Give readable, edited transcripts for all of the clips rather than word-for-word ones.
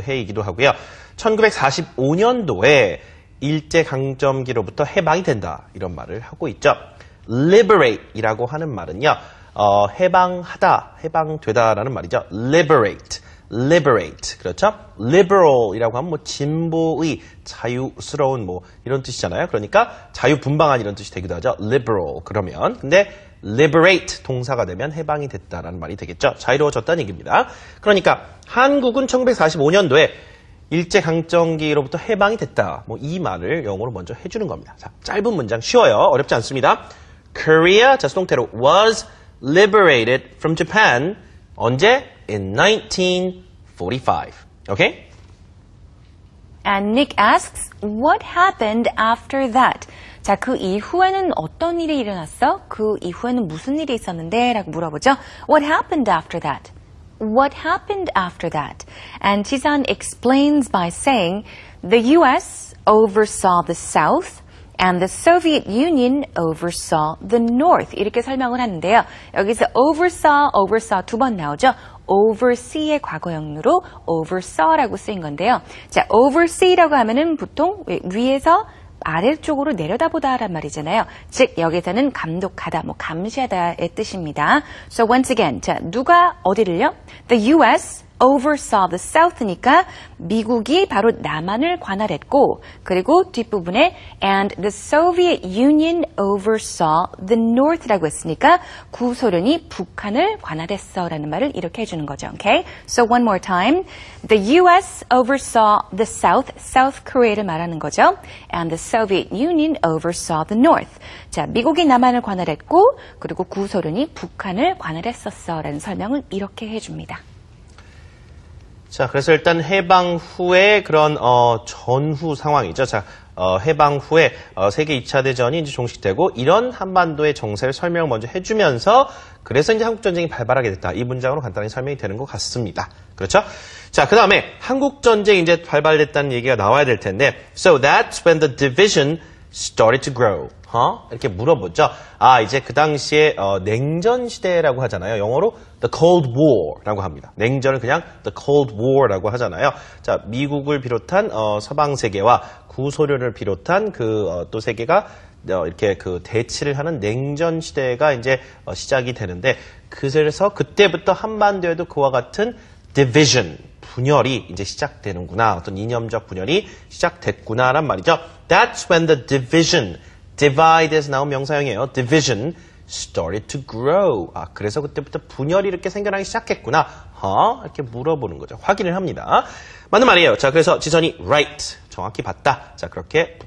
해이기도 하고요. 1945년도에 일제강점기로부터 해방이 된다 이런 말을 하고 있죠. liberate이라고 하는 말은요. 해방하다, 해방되다라는 말이죠. liberate. 그렇죠? liberal이라고 하면 뭐 진보의, 자유스러운 뭐 이런 뜻이잖아요. 그러니까 자유분방한 이런 뜻이 되기도 하죠. liberal 그러면. 근데 liberate 동사가 되면 해방이 됐다라는 말이 되겠죠. 자유로워졌다는 얘기입니다. 그러니까 한국은 1945년도에 일제강점기로부터 해방이 됐다. 뭐 이 말을 영어로 먼저 해주는 겁니다. 자, 짧은 문장 쉬워요. 어렵지 않습니다. Korea, 자, 수동태로 was liberated from Japan. 언제? In 1945. Okay? And Nick asks, what happened after that? 자, 그 이후에는 어떤 일이 일어났어? 그 이후에는 무슨 일이 있었는데? 라고 물어보죠. What happened after that? What happened after that? And 지선 explains by saying, the U.S. oversaw the South and the Soviet Union oversaw the North. 이렇게 설명을 하는데요. 여기서 oversaw 두 번 나오죠. oversee의 과거형으로 oversaw라고 쓰인 건데요. 자, oversee라고 하면은 보통 위에서 아래쪽으로 내려다보다란 말이잖아요. 즉 여기서는 감독하다, 뭐 감시하다의 뜻입니다. So once again, 자 누가 어디를요? The U.S. oversaw the South니까 미국이 바로 남한을 관할했고, 그리고 뒷부분에 and the Soviet Union oversaw the North라고 했으니까 구소련이 북한을 관할했어라는 말을 이렇게 해주는 거죠. Okay? So one more time. The U.S. oversaw the South, South Korea를 말하는 거죠. And the Soviet Union oversaw the North. 자, 미국이 남한을 관할했고, 그리고 구소련이 북한을 관할했었어라는 설명을 이렇게 해줍니다. 자, 그래서 일단 해방 후에 그런 전후 상황이죠. 자, 해방 후에 세계 2차 대전이 이제 종식되고 이런 한반도의 정세를 설명을 먼저 해주면서 그래서 이제 한국 전쟁이 발발하게 됐다. 이 문장으로 간단히 설명이 되는 것 같습니다. 그렇죠? 자, 그 다음에 한국 전쟁이 이제 발발됐다는 얘기가 나와야 될 텐데, so that's when the division started to grow. 이렇게 물어보죠. 아, 이제 그 당시에 냉전 시대라고 하잖아요. 영어로 the Cold War라고 합니다. 냉전을 그냥 the Cold War라고 하잖아요. 자, 미국을 비롯한 서방 세계와 구소련을 비롯한 그 또 세계가 이렇게 그 대치를 하는 냉전 시대가 이제 시작이 되는데, 그래서 그때부터 한반도에도 그와 같은 division, 분열이 이제 시작되는구나. 어떤 이념적 분열이 시작됐구나란 말이죠. That's when the division, divide에서 나온 명사형이에요. division started to grow. 아, 그래서 그때부터 분열이 이렇게 생겨나기 시작했구나. 이렇게 물어보는 거죠. 확인을 합니다. 맞는 말이에요. 자, 그래서 지선이 right, 정확히 봤다. 자, 그렇게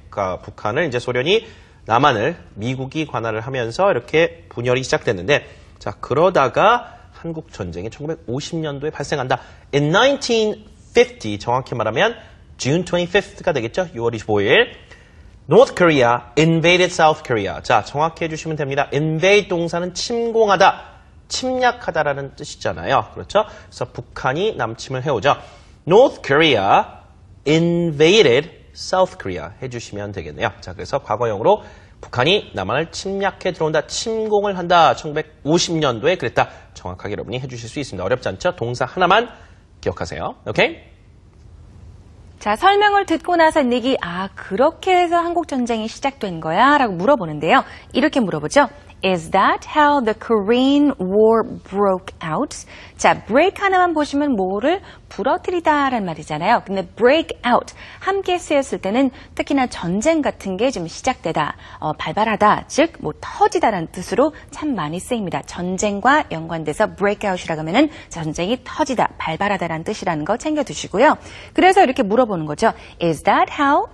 북한을 이제 소련이 남한을 미국이 관할을 하면서 이렇게 분열이 시작됐는데, 자, 그러다가 한국 전쟁이 1950년도에 발생한다. In 1950, 정확히 말하면 June 25th가 되겠죠. 6월 25일. North Korea invaded South Korea. 자, 정확히 해주시면 됩니다. invade 동사는 침공하다, 침략하다라는 뜻이잖아요. 그렇죠? 그래서 북한이 남침을 해오죠. North Korea invaded South Korea 해주시면 되겠네요. 자, 그래서 과거형으로 북한이 남한을 침략해 들어온다, 침공을 한다. 1950년도에 그랬다. 정확하게 여러분이 해주실 수 있습니다. 어렵지 않죠? 동사 하나만 기억하세요. 오케이? 자, 설명을 듣고 나서 닉이 그렇게 해서 한국 전쟁이 시작된 거야? 라고 물어보는데요. 이렇게 물어보죠. Is that how the Korean War broke out? 자, break 하나만 보시면 뭐를 부러뜨리다라는 말이잖아요. 근데 break out 함께 쓰였을 때는 특히나 전쟁 같은 게 좀 시작되다, 발발하다, 즉 뭐 터지다라는 뜻으로 참 많이 쓰입니다. 전쟁과 연관돼서 break out이라고 하면은 전쟁이 터지다, 발발하다라는 뜻이라는 거 챙겨두시고요. 그래서 이렇게 물어보는 거죠. Is that how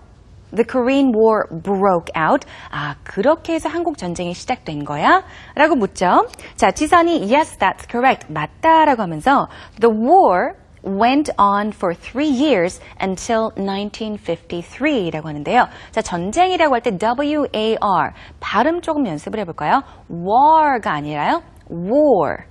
the Korean War broke out? 아, 그렇게 해서 한국 전쟁이 시작된 거야? 라고 묻죠. 자, 지선이 yes, that's correct. 맞다라고 하면서 the war went on for 3 years until 1953라고 하는데요. 자, 전쟁이라고 할 때 W-A-R. 발음 조금 연습을 해볼까요? war가 아니라요. war.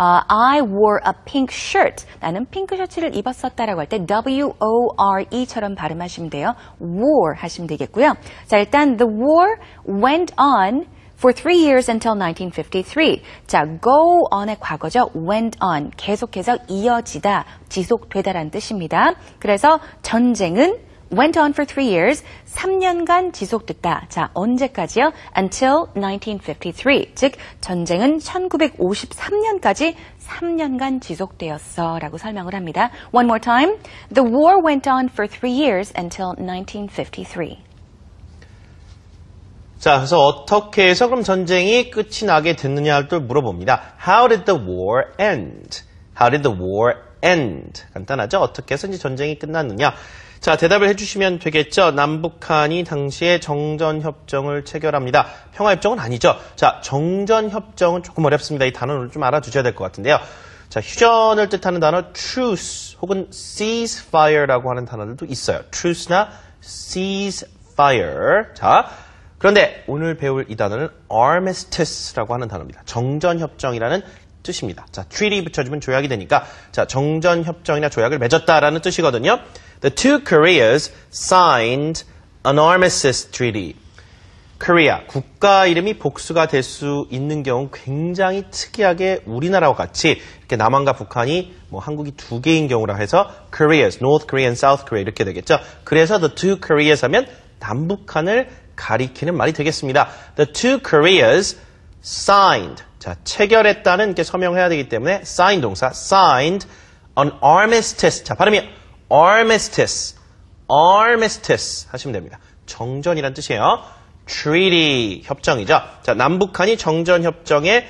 I wore a pink shirt. 나는 핑크 셔츠를 입었었다라고 할 때 W-O-R-E처럼 발음하시면 돼요. war 하시면 되겠고요. 자, 일단 the war went on for 3 years until 1953. 자, go on의 과거죠. went on, 계속해서 이어지다, 지속되다라는 뜻입니다. 그래서 전쟁은 went on for 3 years, 3년간 지속됐다. 자, 언제까지요? Until 1953. 즉, 전쟁은 1953년까지 3년간 지속되었어 라고 설명을 합니다. One more time. The war went on for 3 years until 1953. 자, 그래서 어떻게 해서 그럼 전쟁이 끝이 나게 됐느냐를 물어봅니다. How did the war end? How did the war end? 간단하죠? 어떻게 해서 이제 전쟁이 끝났느냐? 자, 대답을 해주시면 되겠죠. 남북한이 당시에 정전협정을 체결합니다. 평화협정은 아니죠. 자, 정전협정은 조금 어렵습니다. 이 단어를 좀 알아두셔야 될 것 같은데요. 자, 휴전을 뜻하는 단어 truce 혹은 ceasefire라고 하는 단어들도 있어요. truce나 ceasefire. 자, 그런데 오늘 배울 이 단어는 armistice라고 하는 단어입니다. 정전협정이라는 뜻입니다. 자, treaty 붙여주면 조약이 되니까 자, 정전협정이나 조약을 맺었다라는 뜻이거든요. The two Koreas signed an armistice treaty. Korea, 국가 이름이 복수가 될 수 있는 경우는 굉장히 특이하게 우리나라와 같이 이렇게 남한과 북한이 뭐 한국이 두 개인 경우라 해서 Koreas, North Korea and South Korea 이렇게 되겠죠. 그래서 the two Koreas 하면 남북한을 가리키는 말이 되겠습니다. The two Koreas signed. 자, 체결했다는 이렇게 서명해야 되기 때문에 sign 동사, signed an armistice. 자, 발음이 armistice, armistice 하시면 됩니다. 정전이란 뜻이에요. treaty, 협정이죠. 자, 남북한이 정전협정에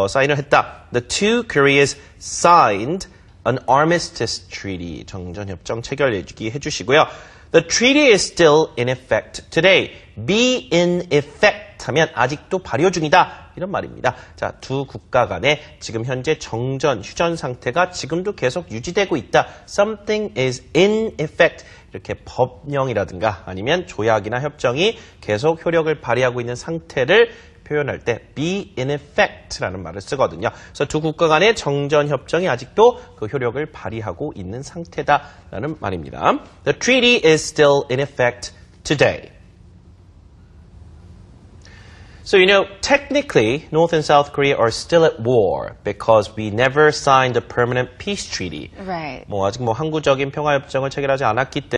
사인을 했다. The two Koreas signed an armistice treaty. 정전협정 체결 해주시고요. The treaty is still in effect today. Be in effect 하면 아직도 발효 중이다. 이런 말입니다. 자, 두 국가 간에 지금 현재 정전, 휴전 상태가 지금도 계속 유지되고 있다. Something is in effect. 이렇게 법령이라든가 아니면 조약이나 협정이 계속 효력을 발휘하고 있는 상태를 표현할 때 be in effect라는 말을 쓰거든요. 그래서 두 국가 간의 정전 협정이 아직도 그 효력을 발휘하고 있는 상태다라는 말입니다. The treaty is still in effect today. So, you know, technically, North and South Korea are still at war because we never signed a permanent peace treaty. Right. 뭐 아직 뭐 항구적인 평화협정을 체결하지 않았기 때문에